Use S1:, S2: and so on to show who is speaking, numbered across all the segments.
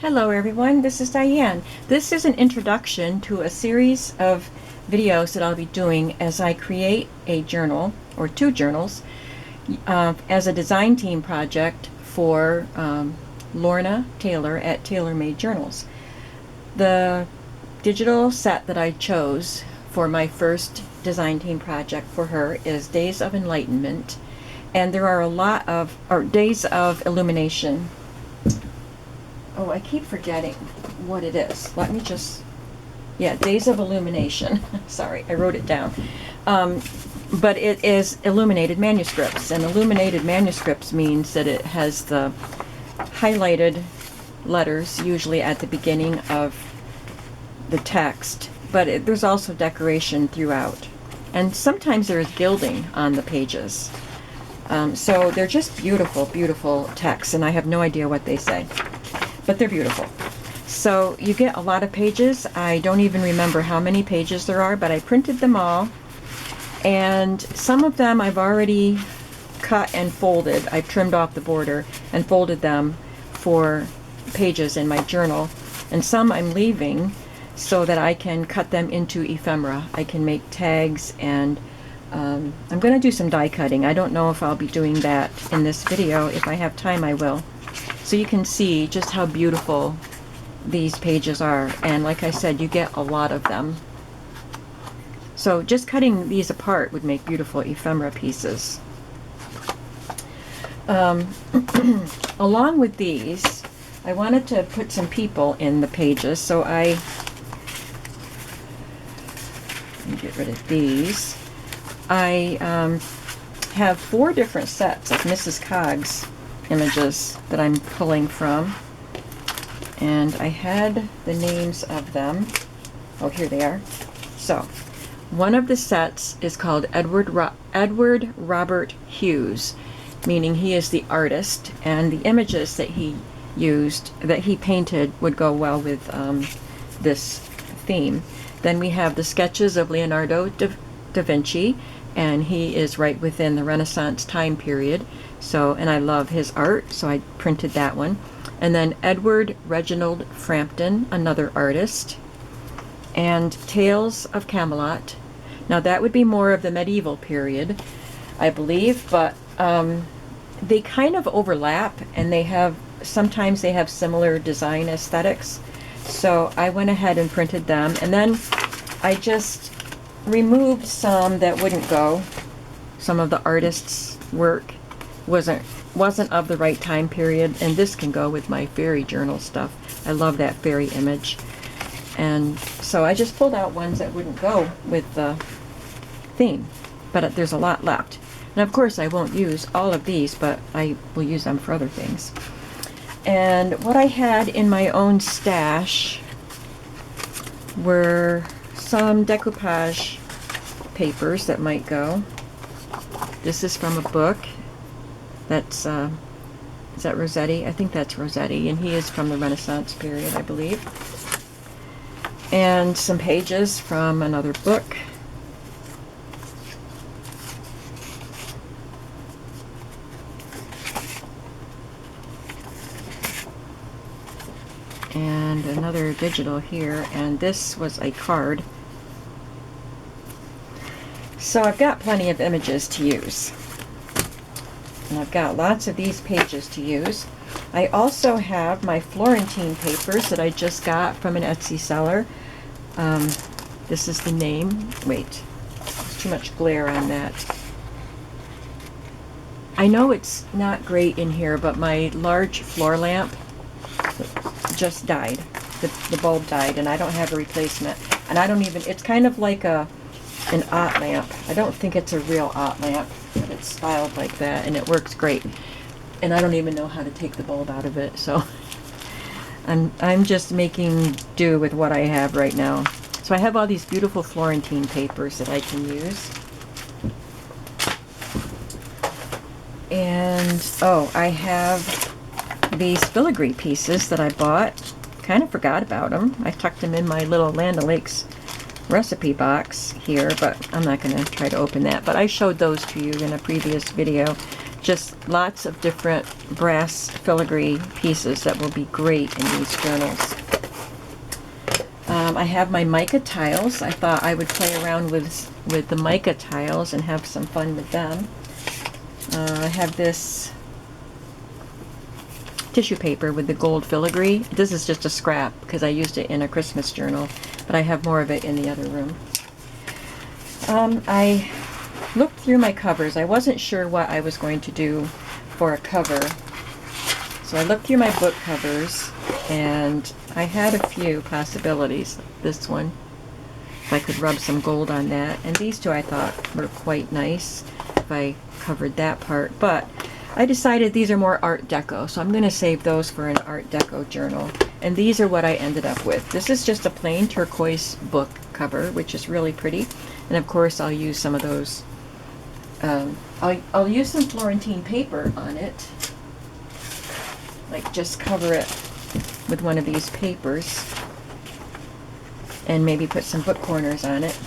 S1: Hello everyone, this is Diane. This is an introduction to a series of videos that I'll be doing as I create a journal, or two journals, as a design team project for Lorna Taylor at Taylor Made Journals. The digital set that I chose for my first design team project for her is Days of Enlightenment, and there are a lot of, or Days of Illumination. Oh, I keep forgetting what it is. Let me just, yeah, Days of Illumination. Sorry, I wrote it down. But it is illuminated manuscripts, and illuminated manuscripts means that it has the highlighted letters, usually at the beginning of the text, but there's also decoration throughout. And sometimes there is gilding on the pages. So they're just beautiful, beautiful texts, and I have no idea what they say. But they're beautiful. So you get a lot of pages. I don't even remember how many pages there are, but I printed them all. And some of them I've already cut and folded. I've trimmed off the border and folded them for pages in my journal. And some I'm leaving so that I can cut them into ephemera. I can make tags, and I'm going to do some die cutting. I don't know if I'll be doing that in this video. If I have time, I will. So you can see just how beautiful these pages are, and like I said, you get a lot of them. So just cutting these apart would make beautiful ephemera pieces. Along with these, I wanted to put some people in the pages, so let me get rid of these. I have 4 different sets of Mrs. Coggs images that I'm pulling from, and I had the names of them. Oh, here they are. So one of the sets is called Edward Robert Hughes, meaning he is the artist, and the images that he used, that he painted, would go well with this theme. Then we have the sketches of Leonardo da Vinci, and he is right within the Renaissance time period. So, and I love his art, so I printed that one. And then Edward Reginald Frampton, another artist, and Tales of Camelot. Now that would be more of the medieval period, I believe, but they kind of overlap, and sometimes they have similar design aesthetics. So I went ahead and printed them, and then I just removed some that wouldn't go. Some of the artist's work wasn't of the right time period, and this can go with my fairy journal stuff. I love that fairy image, and so I just pulled out ones that wouldn't go with the theme, but there's a lot left. And of course I won't use all of these, but I will use them for other things. And what I had in my own stash were some decoupage papers that might go. This is from a book. That's, is that Rossetti? I think that's Rossetti, and he is from the Renaissance period, I believe. And some pages from another book. And another digital here, and this was a card. So I've got plenty of images to use. And I've got lots of these pages to use. I also have my Florentine papers that I just got from an Etsy seller. This is the name. Wait, there's too much glare on that. I know it's not great in here, but my large floor lamp just died. The bulb died, and I don't have a replacement. And I don't even, it's kind of like an art lamp. I don't think it's a real art lamp, but it's styled like that, and it works great. And I don't even know how to take the bulb out of it, so I'm just making do with what I have right now. So I have all these beautiful Florentine papers that I can use. And oh, I have these filigree pieces that I bought. Kind of forgot about them. I tucked them in my little Land O'Lakes recipe box here, but I'm not going to try to open that. But I showed those to you in a previous video. just lots of different brass filigree pieces that will be great in these journals. I have my mica tiles. I thought I would play around with the mica tiles and have some fun with them. I have this tissue paper with the gold filigree. This is just a scrap because I used it in a Christmas journal, but I have more of it in the other room. I looked through my covers. I wasn't sure what I was going to do for a cover, so I looked through my book covers and I had a few possibilities. This one, if I could rub some gold on that, and these two I thought were quite nice if I covered that part, but I decided these are more Art Deco, so I'm going to save those for an Art Deco journal. And these are what I ended up with. This is just a plain turquoise book cover, which is really pretty. And of course I'll use some of those, I'll use some Florentine paper on it. Like just cover it with one of these papers. And maybe put some book corners on it.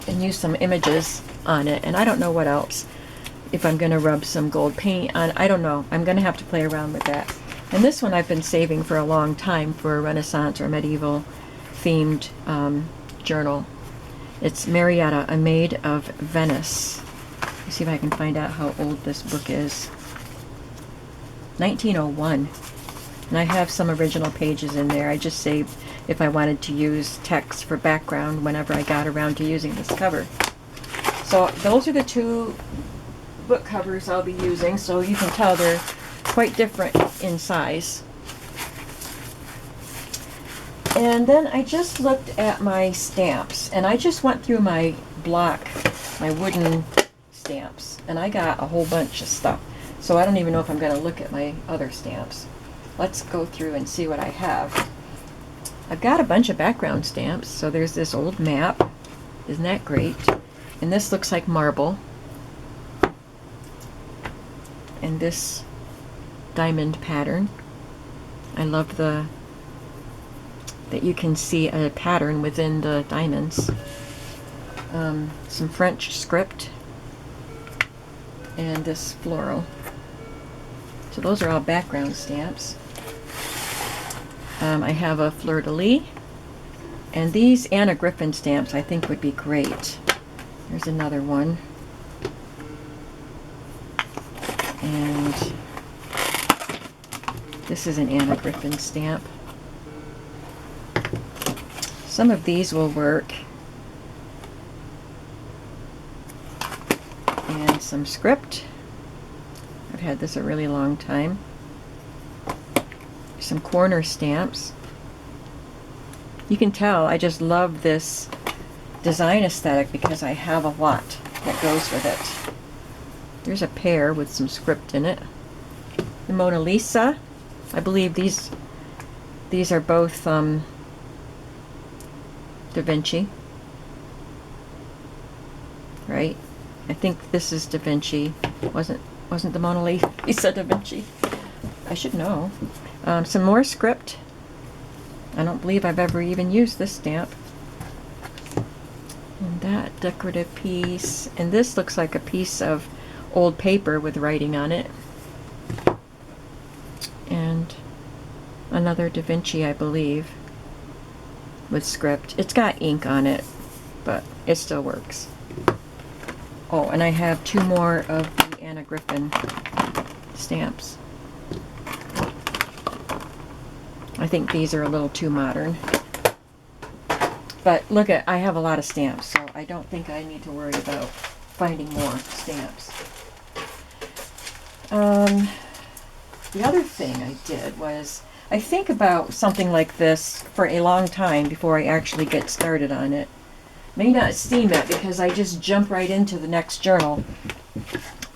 S1: And use some images on it. And I don't know what else. If I'm going to rub some gold paint on, I don't know. I'm going to have to play around with that. And this one I've been saving for a long time for a Renaissance or medieval themed journal. It's Marietta, A Maid of Venice. Let's see if I can find out how old this book is. 1901. And I have some original pages in there. I just saved if I wanted to use text for background whenever I got around to using this cover. So those are the two book covers I'll be using, so you can tell they're quite different in size. And then I just looked at my stamps, and I just went through my block, my wooden stamps, and I got a whole bunch of stuff. So I don't even know if I'm going to look at my other stamps. Let's go through and see what I have. I've got a bunch of background stamps. So there's this old map. Isn't that great? And this looks like marble. And this diamond pattern. I love that you can see a pattern within the diamonds. Some French script and this floral. So those are all background stamps. I have a fleur-de-lis, and these Anna Griffin stamps I think would be great. There's another one. And this is an Anna Griffin stamp. Some of these will work. And some script. I've had this a really long time. Some corner stamps. You can tell I just love this design aesthetic because I have a lot that goes with it. There's a pear with some script in it. The Mona Lisa. I believe these are both Da Vinci. Right? I think this is Da Vinci. Wasn't the Mona Lisa Da Vinci? I should know. Some more script. I don't believe I've ever even used this stamp. And that decorative piece. And this looks like a piece of old paper with writing on it. And another Da Vinci, I believe, with script. It's got ink on it, but it still works. Oh, and I have two more of the Anna Griffin stamps. I think these are a little too modern. But look I have a lot of stamps, so I don't think I need to worry about finding more stamps. The other thing I did was, I think about something like this for a long time before I actually get started on it. May not seem it because I just jump right into the next journal,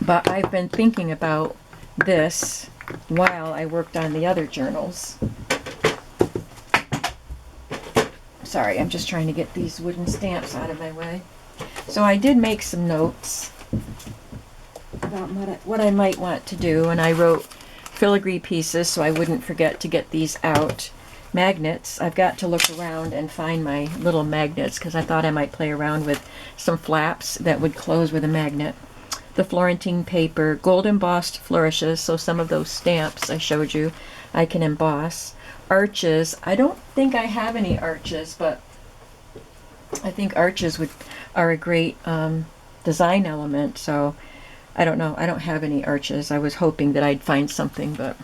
S1: but I've been thinking about this while I worked on the other journals. Sorry, I'm just trying to get these wooden stamps out of my way. So I did make some notes about what I might want to do, and I wrote filigree pieces so I wouldn't forget to get these out. Magnets. I've got to look around and find my little magnets because I thought I might play around with some flaps that would close with a magnet. the Florentine paper, gold embossed flourishes, so some of those stamps I showed you I can emboss. Arches, I don't think I have any arches, but I think arches are a great design element, so I don't know. I don't have any arches. I was hoping that I'd find something, but...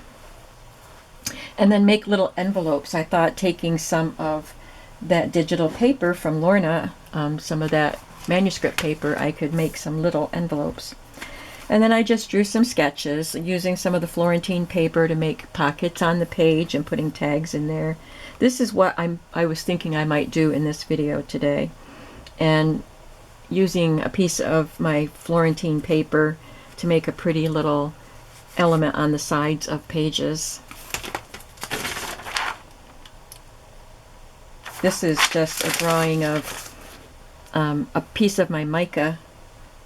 S1: And then make little envelopes. I thought taking some of that digital paper from Lorna, some of that manuscript paper, I could make some little envelopes. And then I just drew some sketches using some of the Florentine paper to make pockets on the page and putting tags in there. This is what I was thinking I might do in this video today. And using a piece of my Florentine paper to make a pretty little element on the sides of pages. This is just a drawing of a piece of my mica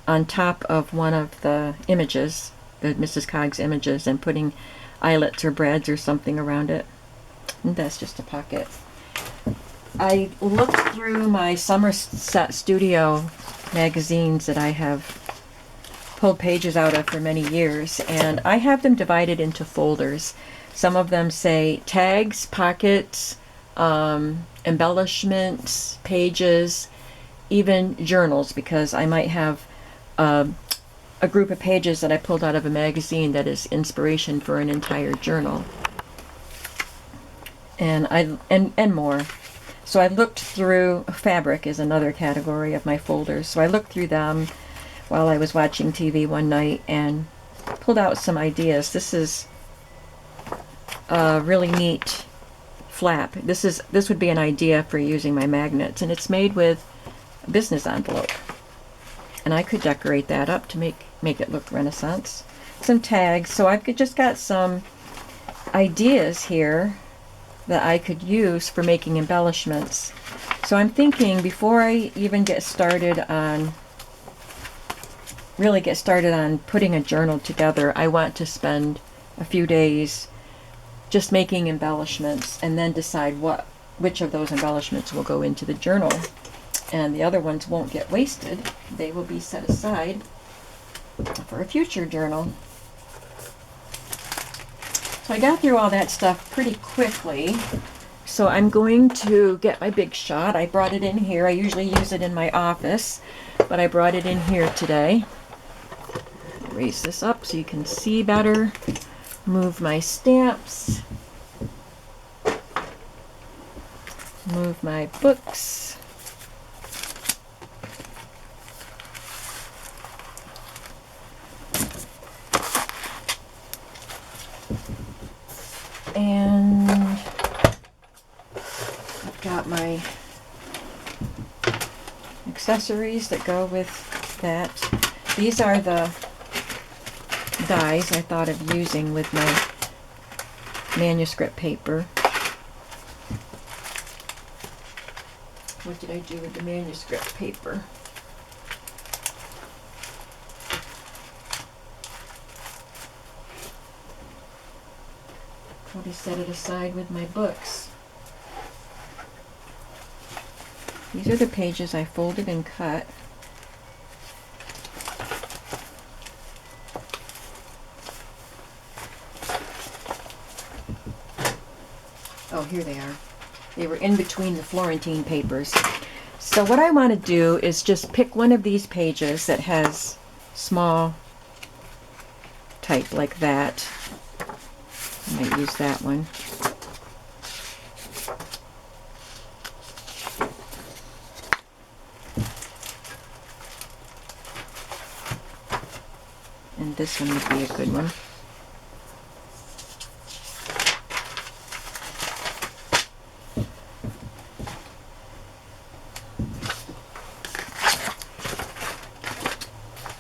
S1: on top of one of the images, the Mrs. Coggs images, and putting eyelets or brads or something around it. And that's just a pocket. I looked through my Somerset Studio magazines that I have pulled pages out of for many years, and I have them divided into folders. Some of them say tags, pockets, embellishments, pages, even journals, because I might have a group of pages that I pulled out of a magazine that is inspiration for an entire journal, and more. So I looked through, fabric is another category of my folders, so I looked through them while I was watching TV one night and pulled out some ideas. This is a really neat flap. This would be an idea for using my magnets, and it's made with a business envelope. And I could decorate that up to make it look Renaissance. Some tags. So I've just got some ideas here that I could use for making embellishments. So I'm thinking before I even really get started on putting a journal together, I want to spend a few days just making embellishments and then decide which of those embellishments will go into the journal. And the other ones won't get wasted. They will be set aside for a future journal. So I got through all that stuff pretty quickly. So I'm going to get my big shot. I brought it in here. I usually use it in my office, but I brought it in here today. Raise this up so you can see better. Move my stamps. Move my books. And I've got my accessories that go with that. These are the dies I thought of using with my manuscript paper. What did I do with the manuscript paper? Probably set it aside with my books. These are the pages I folded and cut. Oh, here they are. They were in between the Florentine papers. So what I want to do is just pick one of these pages that has small type like that. I might use that one. And this one would be a good one.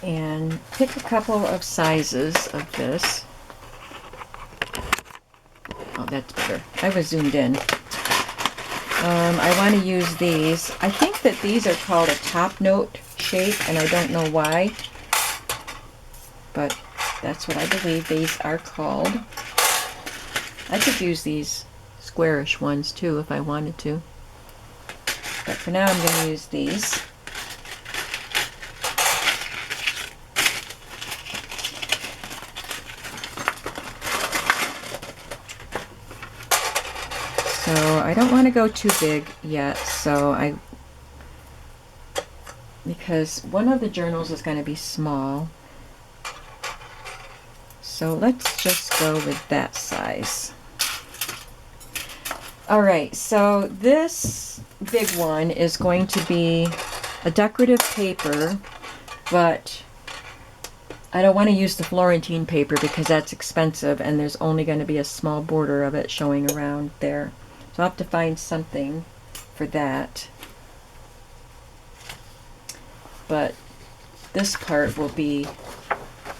S1: And pick a couple of sizes of this. Oh, that's better. I was zoomed in. I want to use these. I think that these are called a top note shape, and I don't know why, but that's what I believe these are called. I could use these squarish ones too if I wanted to, but for now I'm going to use these. So I don't want to go too big yet, because one of the journals is going to be small. So let's just go with that size. Alright, so this big one is going to be a decorative paper, but I don't want to use the Florentine paper because that's expensive and there's only going to be a small border of it showing around there. So I'll have to find something for that. But this part will be,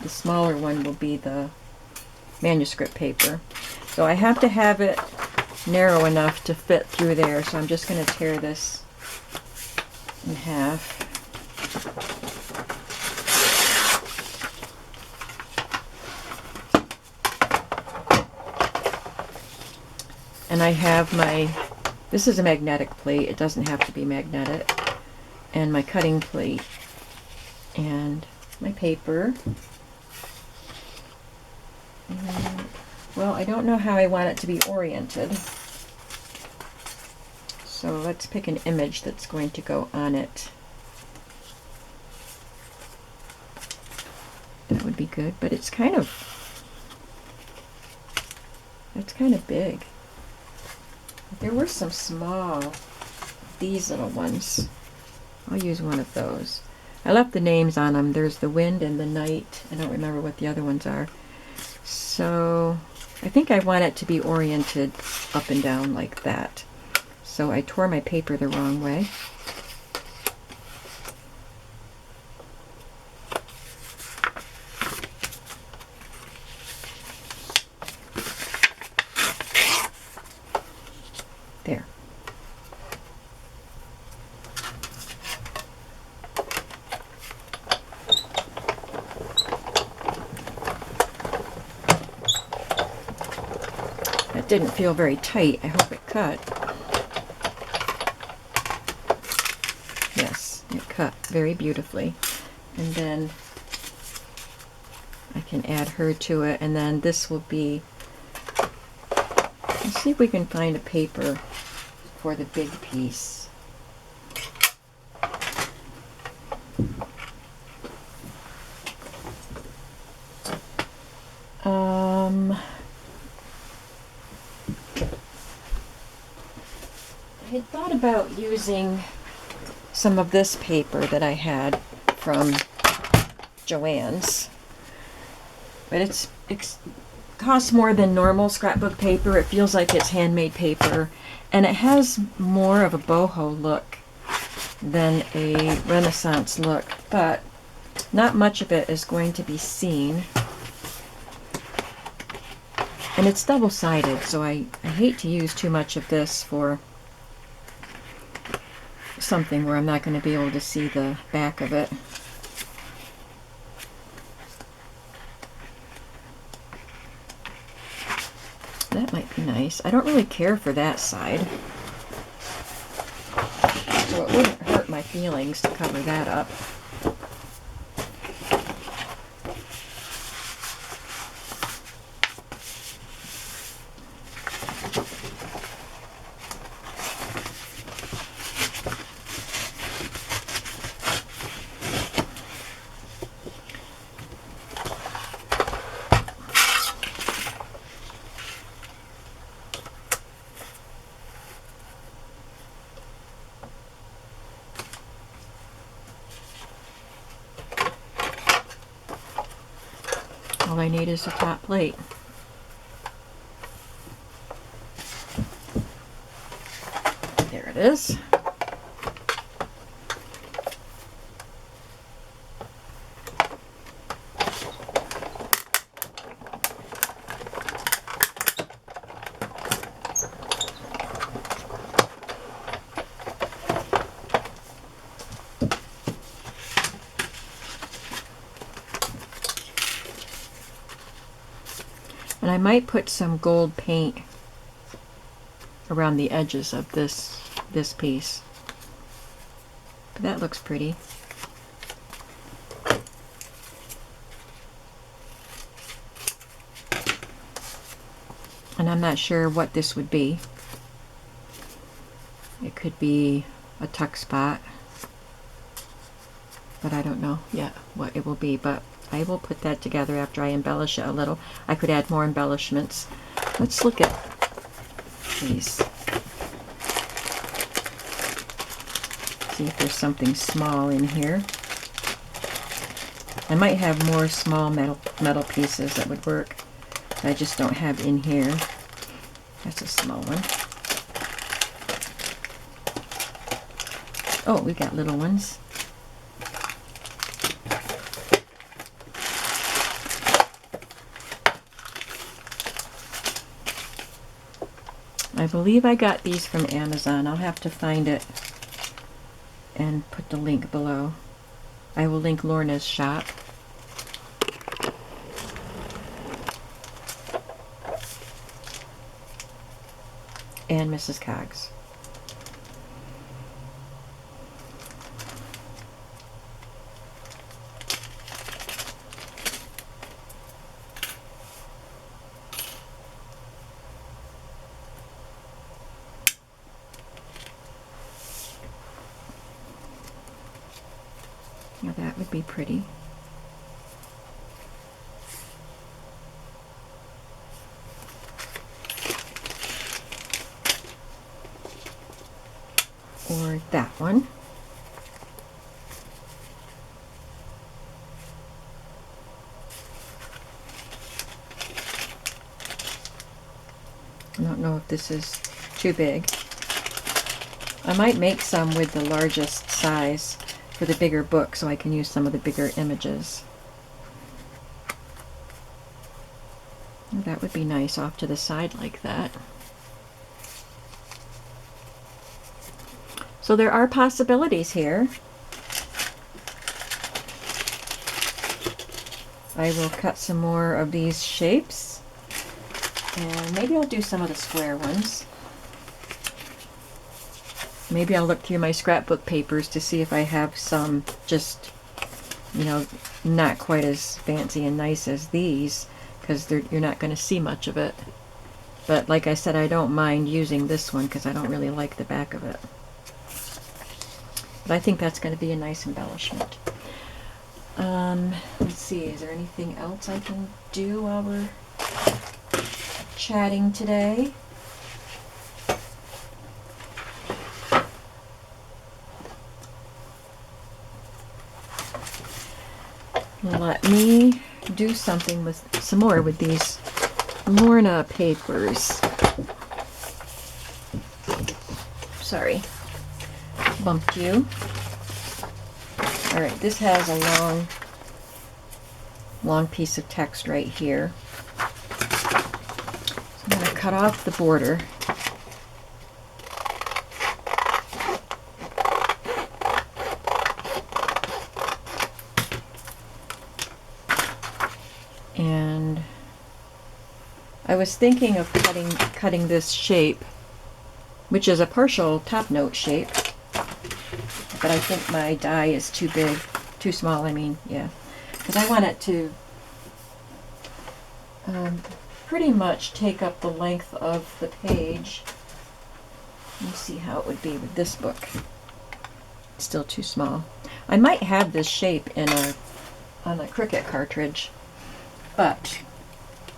S1: the smaller one will be the manuscript paper. So I have to have it narrow enough to fit through there, so I'm just going to tear this in half. And I have this is a magnetic plate, it doesn't have to be magnetic, and my cutting plate, and my paper. And, well, I don't know how I want it to be oriented, so let's pick an image that's going to go on it. That would be good, but it's kind of big. There were some small, these little ones. I'll use one of those. I left the names on them. There's the wind and the night. I don't remember what the other ones are. So I think I want it to be oriented up and down like that. So I tore my paper the wrong way. There. That didn't feel very tight. I hope it cut. Yes, it cut very beautifully. And then I can add her to it, and then this will be, let's see if we can find a paper for the big piece. I had thought about using some of this paper that I had from Joann's, but it costs more than normal scrapbook paper. It feels like it's handmade paper, and it has more of a boho look than a Renaissance look, but not much of it is going to be seen. And it's double-sided, so I hate to use too much of this for something where I'm not going to be able to see the back of it. That might be nice. I don't really care for that side, so it wouldn't hurt my feelings to cover that up. All I need is a top plate. There it is. And I might put some gold paint around the edges of this piece. But that looks pretty. And I'm not sure what this would be. It could be a tuck spot, but I don't know yet what it will be, but I will put that together after I embellish it a little. I could add more embellishments. Let's look at these. See if there's something small in here. I might have more small metal pieces that would work. I just don't have in here. That's a small one. Oh, we got little ones. I believe I got these from Amazon. I'll have to find it and put the link below. I will link Lorna's shop. And Mrs. Cogg's. Now that would be pretty. Or that one. I don't know if this is too big. I might make some with the largest size for the bigger book so I can use some of the bigger images. That would be nice off to the side like that. So there are possibilities here. I will cut some more of these shapes, and maybe I'll do some of the square ones. Maybe I'll look through my scrapbook papers to see if I have some just, you know, not quite as fancy and nice as these, because you're not going to see much of it. But like I said, I don't mind using this one because I don't really like the back of it. But I think that's going to be a nice embellishment. Let's see, is there anything else I can do while we're chatting today? Let me do something with some more with these Lorna papers. Sorry, bumped you. All right, this has a long piece of text right here. So I'm going to cut off the border. And I was thinking of cutting this shape, which is a partial top note shape, but I think my die is too big, too small, I mean, yeah, because I want it to pretty much take up the length of the page. Let me see how it would be with this book. It's still too small. I might have this shape on a Cricut cartridge, but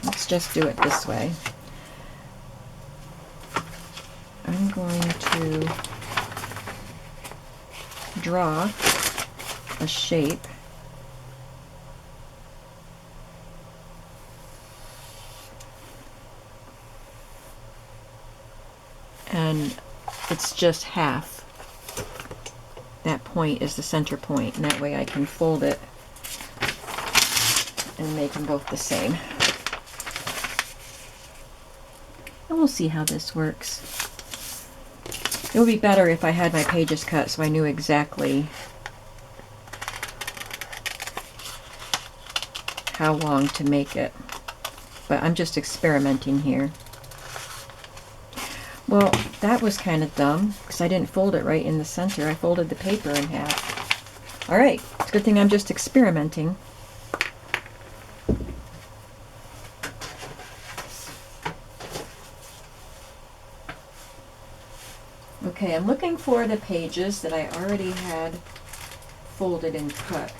S1: let's just do it this way. I'm going to draw a shape. And it's just half. That point is the center point, and that way I can fold it and make them both the same. And we'll see how this works. It would be better if I had my pages cut so I knew exactly how long to make it. But I'm just experimenting here. Well, that was kind of dumb because I didn't fold it right in the center. I folded the paper in half. All right, it's a good thing I'm just experimenting. Okay, I'm looking for the pages that I already had folded and cut.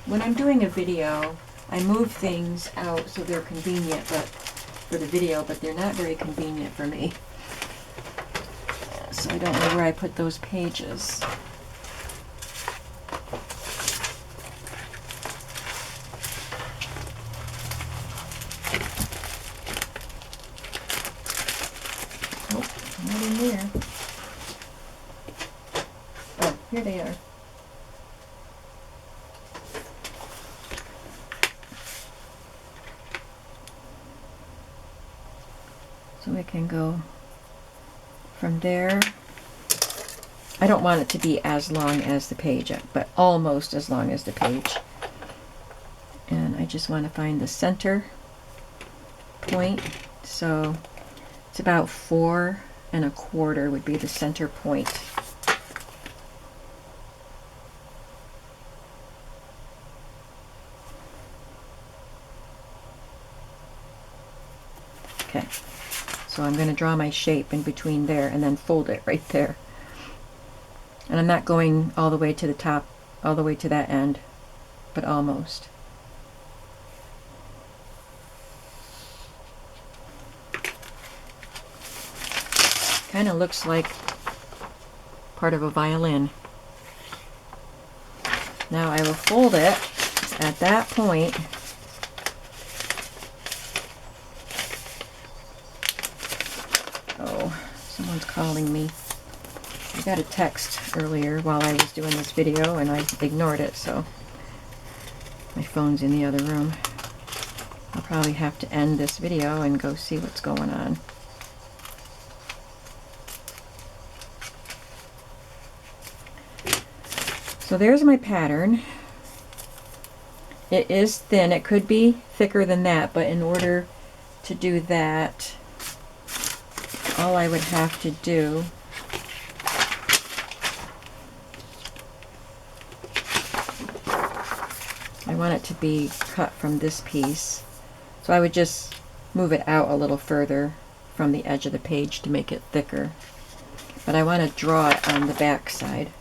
S1: When I'm doing a video, I move things out so they're convenient for the video, but they're not very convenient for me. So I don't know where I put those pages. Nope, not in there. Oh, here they are. So we can go from there. I don't want it to be as long as the page, but almost as long as the page. And I just want to find the center point. So it's about 4 1/4 would be the center point. Okay, so I'm going to draw my shape in between there and then fold it right there. And I'm not going all the way to the top, all the way to that end, but almost. Kind of looks like part of a violin. Now I will fold it at that point. Oh, someone's calling me. I got a text earlier while I was doing this video and I ignored it, so my phone's in the other room. I'll probably have to end this video and go see what's going on. So there's my pattern. It is thin. It could be thicker than that, but in order to do that, all I would have to do I want it to be cut from this piece. So I would just move it out a little further from the edge of the page to make it thicker. But I want to draw it on the back side.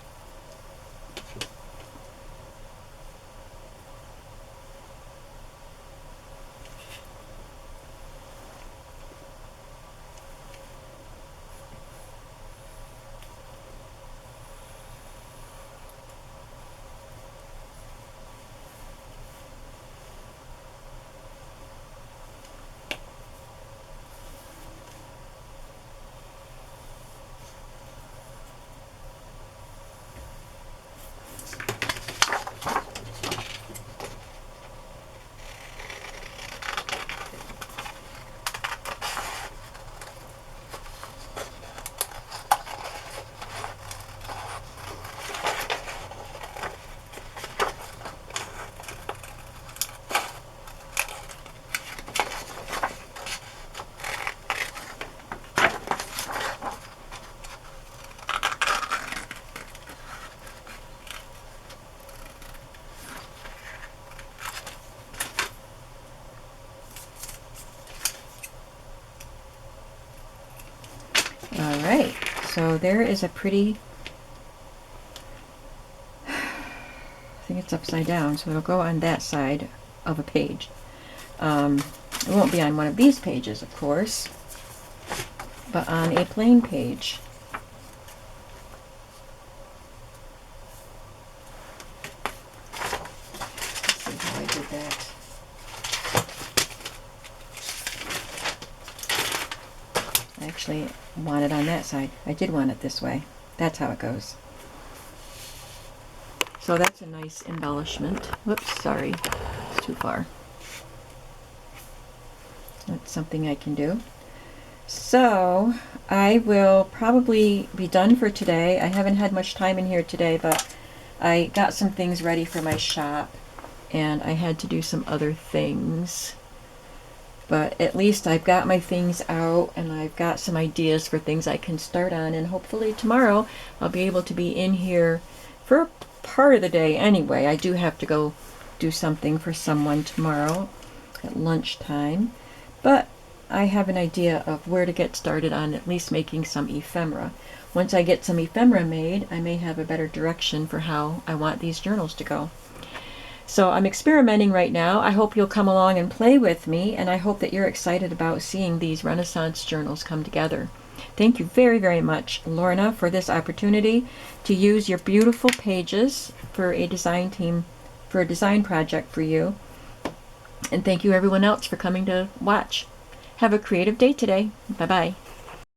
S1: Alright, so there is a pretty, I think it's upside down, so it'll go on that side of a page. It won't be on one of these pages, of course, but on a plain page. Let's see how I did that. I actually want it on that side. I did want it this way. That's how it goes. So that's a nice embellishment. Whoops, sorry, it's too far. That's something I can do. So I will probably be done for today. I haven't had much time in here today, but I got some things ready for my shop and I had to do some other things. But at least I've got my things out and I've got some ideas for things I can start on, and hopefully tomorrow I'll be able to be in here for part of the day anyway. I do have to go do something for someone tomorrow at lunchtime. but I have an idea of where to get started on at least making some ephemera. Once I get some ephemera made, I may have a better direction for how I want these journals to go. So I'm experimenting right now. I hope you'll come along and play with me, and I hope that you're excited about seeing these Renaissance journals come together. Thank you very, very much, Lorna, for this opportunity to use your beautiful pages for a design project for you. And thank you everyone else for coming to watch. Have a creative day today. Bye-bye.